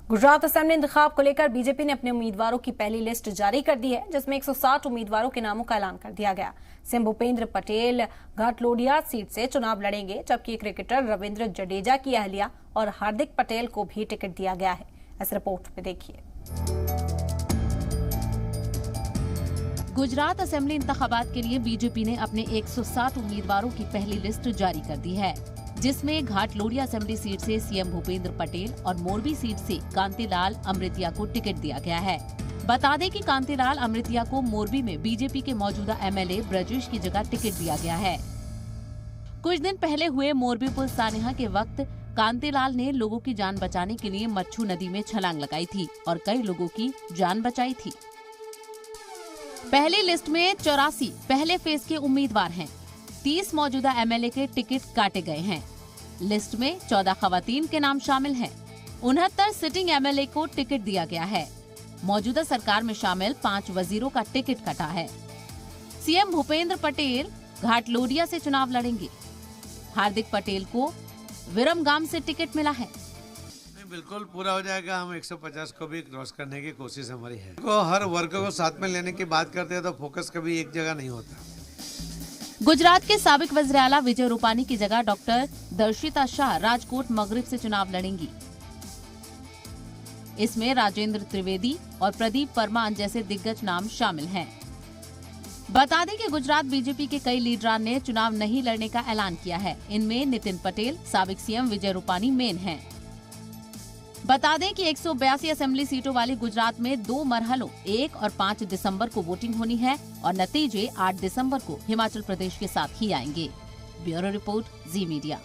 Gujarat assembly इंतखाब को लेकर BJP ने अपने उम्मीदवारों की पहली लिस्ट जारी कर दी है, जिसमें 160 उम्मीदवारों के नामों का ऐलान कर दिया गया। सीएम भूपेंद्र पटेल घाटलोडिया सीट से चुनाव लड़ेंगे, जबकि क्रिकेटर रविंद्र जडेजा की अहलिया और हार्दिक पटेल को भी टिकट दिया गया है। इस रिपोर्ट में देखिए। गुजरात असेंबली इंतखाबात के लिए बीजेपी ने अपने 160 उम्मीदवारों की पहली लिस्ट जारी कर दी है, जिसमें घाटलोडिया असेंबली सीट से सीएम भूपेंद्र पटेल और मोरबी सीट से कांतिलाल अमृतिया को टिकट दिया गया है। बता दें कि कांतिलाल अमृतिया को मोरबी में बीजेपी के मौजूदा एमएलए ब्रजेश की जगह टिकट दिया गया है। कुछ दिन पहले हुए मोरबी पुल सानेहा के वक्त कांतिलाल ने लोगों की जान बचाने के लिए मच्छू नदी में छलांग लगाई थी और कई लोगों की जान बचाई थी। पहली लिस्ट में 84 पहले फेज के उम्मीदवार हैं। 30 मौजूदा एमएलए के टिकट काटे गए हैं। लिस्ट में 14 खवातीन के नाम शामिल हैं। 69 सिटिंग एमएलए को टिकट दिया गया है। मौजूदा सरकार में शामिल 5 वजीरों का टिकट कटा है। सीएम भूपेंद्र पटेल घाटलोडिया से चुनाव लड़ेंगे। हार्दिक पटेल को विरमगाम से टिकट मिला है। बिल्कुल पूरा हो जाएगा। हम 150 को भी क्रॉस करने की कोशिश हमारी है। तो हर वर्ग को साथ में लेने की बात करते हैं तो फोकस कभी एक जगह नहीं होता। गुजरात के साबिक वज़ीर आला विजय रूपानी की जगह डॉक्टर दर्शिता शाह राजकोट मगरिब से चुनाव लड़ेंगी। इसमें राजेंद्र त्रिवेदी और प्रदीप परमान जैसे दिग्गज नाम शामिल हैं। बता दें कि गुजरात बीजेपी के कई लीडरान ने चुनाव नहीं लड़ने का ऐलान किया है। इनमें नितिन पटेल, साबिक सीएम विजय रूपानी मेन हैं। बता दें कि 182 असेंबली सीटों वाली गुजरात में 2 मरहलों 1 और 5 दिसंबर को वोटिंग होनी है और नतीजे 8 दिसंबर को हिमाचल प्रदेश के साथ ही आएंगे। ब्यूरो रिपोर्ट, जी मीडिया।